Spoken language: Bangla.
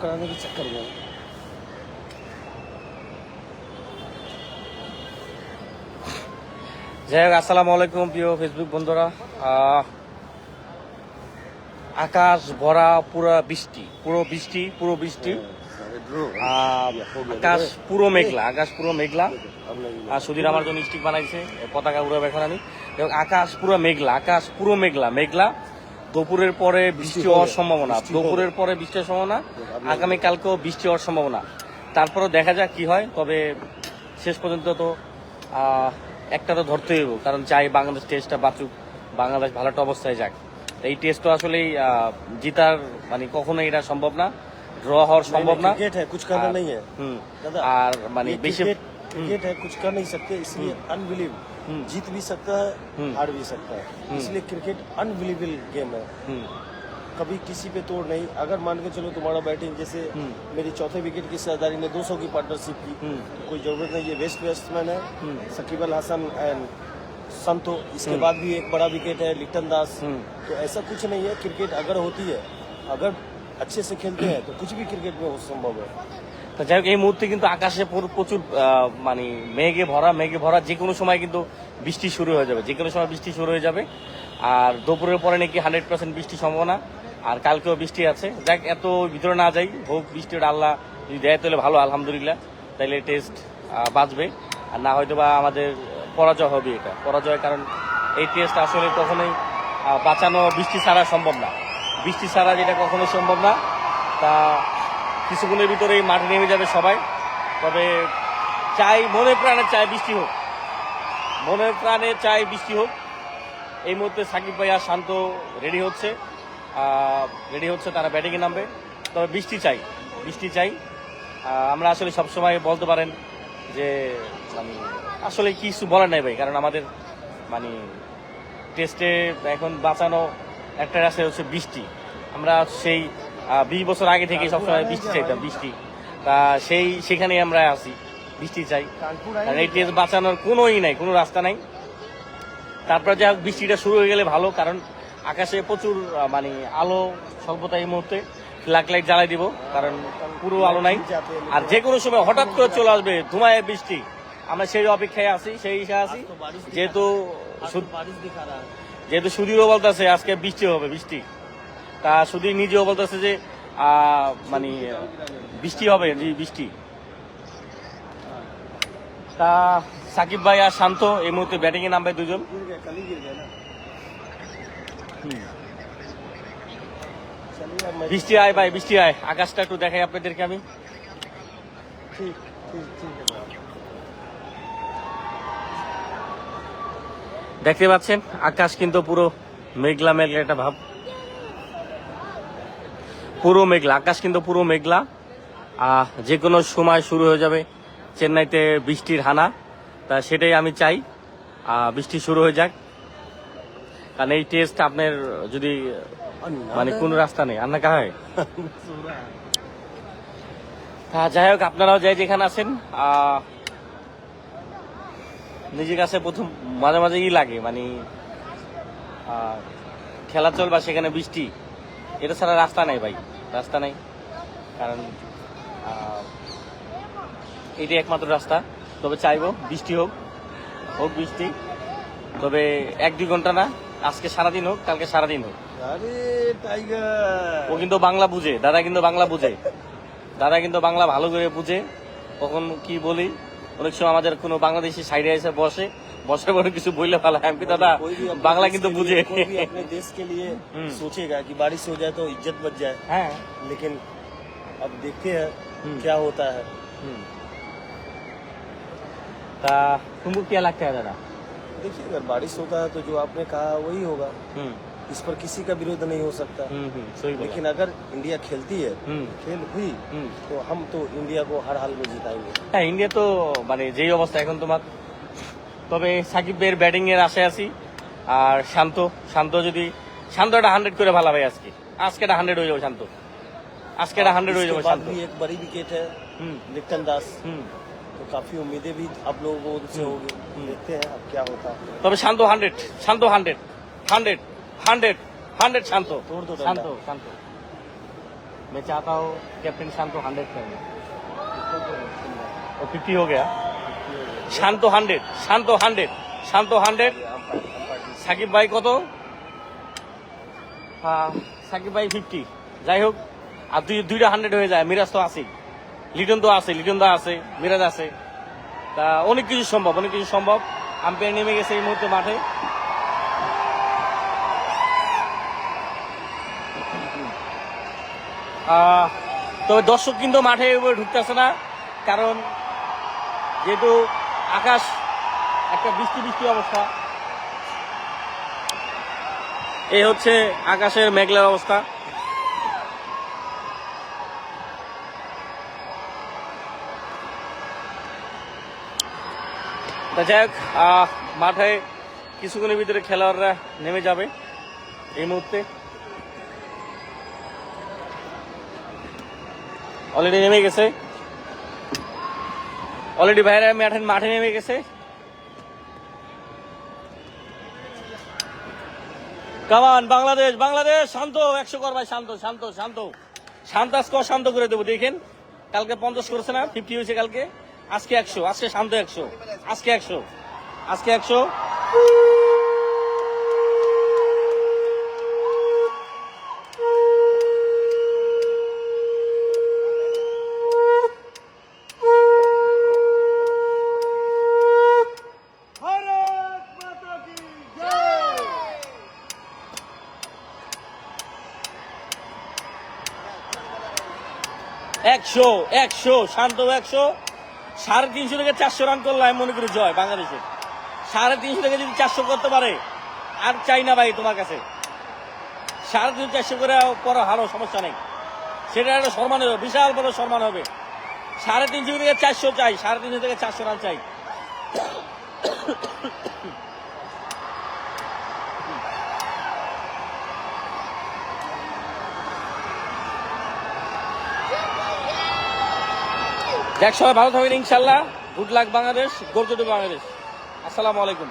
कराने के चक्कर में। যাই হোক, আসসালামু আলাইকুম প্রিয় ফেসবুক বন্ধুরা। আকাশ ভরা পুরো বৃষ্টি, পুরো বৃষ্টি। আকাশ পুরো মেঘলা। আর সুধীর আমার জন্য স্টিক বানাইছে, পতাকা উড়াবে এখন আমি। আকাশ পুরো মেঘলা। দুপুরের পরে বৃষ্টি হওয়ার সম্ভাবনা, আগামীকালকেও বৃষ্টি হওয়ার সম্ভাবনা। তারপরে দেখা যাক কি হয়। তবে শেষ পর্যন্ত তো একটা তো ধরতেই হইব, কারণ চাই বাংলাদেশ টেস্টটা বাঁচুক, বাংলাদেশ ভালো একটা অবস্থায় যাক। এই টেস্ট তো আসলেই জিতার মানে কখনো এটা সম্ভব না, ড্র হওয়ার সম্ভব না। আর মানে বেশি क्रिकेट है, कुछ कर नहीं सकते, इसलिए अनबिलीव जीत भी सकता है, हार भी सकता है। इसलिए क्रिकेट अनबिलीवेबल गेम है, कभी किसी पे तोड़ नहीं। अगर मान के चलो तुम्हारा बैटिंग जैसे मेरी चौथे विकेट की सरदारी ने 200 की पार्टनरशिप की, तो कोई जरूरत नहीं। ये वेस्ट बैट्समैन है शकीब अल हसन एंड संतो, इसके बाद भी एक बड़ा विकेट है लिटन दास। तो ऐसा कुछ नहीं है, क्रिकेट अगर होती है, अगर अच्छे से खेलते हैं तो कुछ भी क्रिकेट में हो संभव है। তো যাই হোক, এই মুহূর্তে কিন্তু আকাশে প্রচুর মানে মেঘে ভরা। যে কোনো সময় কিন্তু বৃষ্টি শুরু হয়ে যাবে। আর দুপুরের পরে নাকি 100% বৃষ্টির সম্ভাবনা, আর কালকেও বৃষ্টি আছে। যাক, এত ভিতরে না যাই, হোক বৃষ্টিটা আল্লাহ যদি দেয় তাহলে ভালো, আলহামদুলিল্লাহ। তাইলে টেস্ট বাঁচবে, আর না হয়তো বা আমাদের পরাজয় হবে। এটা পরাজয়, কারণ এই টেস্ট আসলে কখনোই বাঁচানো বৃষ্টি ছাড়া সম্ভব না। বৃষ্টি ছাড়া যেটা কখনোই সম্ভব না। তা কিছুক্ষণের ভিতরেই মাঠে নেমে যাবে সবাই। তবে মনে প্রাণে চাই বৃষ্টি হোক। এই মুহূর্তে সাকিব ভাইয়া শান্ত রেডি হচ্ছে, তারা ব্যাটিংয়ে নামবে। তবে বৃষ্টি চাই। আমরা আসলে সবসময় বলতে পারেন যে মানে আসলে কিছু বলার নাই ভাই, কারণ আমাদের মানে টেস্টে এখন বাঁচানো একটা রাস্তা হচ্ছে বৃষ্টি। আমরা সেই 20 বছর আগে থেকে সবসময় বৃষ্টি চাইতাম, তা সেখানে আমরা আছি, বৃষ্টি চাই। কারণ এই টেস্ট বাঁচানোর কোনো রাস্তা নাই। তারপরে যা বৃষ্টিটা শুরু হয়ে গেলে ভালো, কারণ আকাশে প্রচুর মানে আলো স্বল্পতা। এই মুহূর্তে ফ্ল্যাগ লাইট জ্বালাই দিব, কারণ পুরো আলো নাই। আর যে কোনো সময় হঠাৎ করে চলে আসবে ধুমায় বৃষ্টি। আমরা সেই অপেক্ষায় আছি, যেহেতু সুধীরও বলতেছে আজকে বৃষ্টি হবে। তা সুধীর নিজেও বলতেছে যে মানে বৃষ্টি হবে, বৃষ্টি। তা সাকিব ভাই আর শান্ত এই মুহূর্তে ব্যাটিং এ নামবে দুজন। বৃষ্টি আয় ভাই, বৃষ্টি আয়। আকাশটা একটু দেখাই আপনাদেরকে আমি। দেখতে পাচ্ছেন আকাশ কিন্তু পুরো মেঘলা একটা ভাব, আকাশ কিন্তু পুরো মেঘলা। যে কোনো সময় শুরু হয়ে যাবে চেন্নাইতে বৃষ্টির হানা। তা সেটাই আমি চাই, বৃষ্টি শুরু হয়ে যাক। কারণ এই টেস্ট আপনার যদি মানে কোনো রাস্তা নেই, আন্না কা হয়। যাই হোক, আপনারাও যেখানে আছেন, নিজের কাছে প্রথম মাঝে মাঝে লাগে মানে খেলা চলবা সেখানে বৃষ্টি, এটা ছাড়া রাস্তা নাই ভাই, কারণ এটাই একমাত্র রাস্তা। তবে চাইবো বৃষ্টি হোক বৃষ্টি। তবে 1-2 ঘন্টা না, আজকে সারাদিন হোক, কালকে সারাদিন হোক। ও কিন্তু বাংলা বুঝে, দাদা কিন্তু বাংলা ভালো করে বুঝে। কখন কি বলি, অনেক সময় আমাদের কোনো বাংলাদেশি সাইডে এসে বসে বড় কিছু বললে ভালো। আমি দাদা বাংলা কিন্তু বুঝে। अपने देश के लिए सोचेगा कि बारिश हो जाए तो इज्जत बच जाए, लेकिन अब देखते हैं क्या होता है। ता तुमको क्या लगता है दादा? देखिए, अगर बारिश होता है तो जो आपने कहा वही होगा, इस पर किसी का विरोध नहीं हो सकता। लेकिन अगर इंडिया खेलती है, खेल हुई, तो हम तो इंडिया को हर हाल में जिताएंगे। হ্যাঁ, ইন্ডিয়া তো মানে যেই অবস্থা এখন তোমার। তবে সাকিব ভাইয়ের ব্যাটিং এর আশায় আছি। আর শান্তটা 100 করে ভালো ভাই। আজকে 100 হয়ে যাবে শান্ত। एक बड़ी विकेट है लिटन दास, तो काफी उम्मीदें भी आप लोगों को उनसे होगी। देखते हैं अब क्या होता है। তবে শান্ত 100 শান্ত। तोड़ दो শান্ত। मैं चाहता हूँ कैप्टन शांतो 100 करें। और 50 हो गया। शांतो 100, शांतो 100, शांतो 100। সাকিব ভাই কত? সাকিব ভাই 50। যাই হোক, আর দুইটা 100 হয়ে যায়। মিরাজ তো আছেই, লিটন তো আছে, লিটন দা আছে, মিরাজ আছে। তা অনেক কিছু সম্ভব, অনেক কিছু সম্ভব। আম্পায়ার নেমে গেছে এই মুহূর্তে মাঠে। তবে দর্শক কিন্তু মাঠে ঢুকতেছে না, কারণ যেহেতু আকাশ একটা বৃষ্টি বৃষ্টি অবস্থা। এই হচ্ছে আকাশের মেঘলার অবস্থা। তা যাই হোক, মাঠে কিছুক্ষণের ভিতরে খেলোয়াড়রা নেমে যাবে এই মুহূর্তে। অলরেডি নেমে গেছে, অলরেডি ভাইরা মাঠে নেমে গেছে। কামান বাংলাদেশ, বাংলাদেশ শান্ত। 100 কর ভাই, শান্ত শান্ত শান্ত শান্ত। আজকে শান্ত করে দেবো, দেখেন। কালকে 50 করেছে না, 50 হয়েছে কালকে। আজকে 100, আজকে শান্ত 100, আজকে 100, আজকে 100। একশো, 100 শান্ত, 100। 350 থেকে 400 রান করলে আমি মনে করি জয় বাংলাদেশের। 350 থেকে যদি 400 করতে পারে, আর চাই না ভাই তোমার কাছে। 350, 400 করে পরে হারো, সমস্যা নেই। সেটা একটা সম্মান হবে, বিশাল বড় সম্মান হবে। 350 থেকে 400 চাই, 350 থেকে 400 রান চাই। দেখ, সবাই ভালো থাকবেন ইনশাল্লাহ। গুড লাক বাংলাদেশ, গর্জে দেবে বাংলাদেশ। আসসালামু আলাইকুম।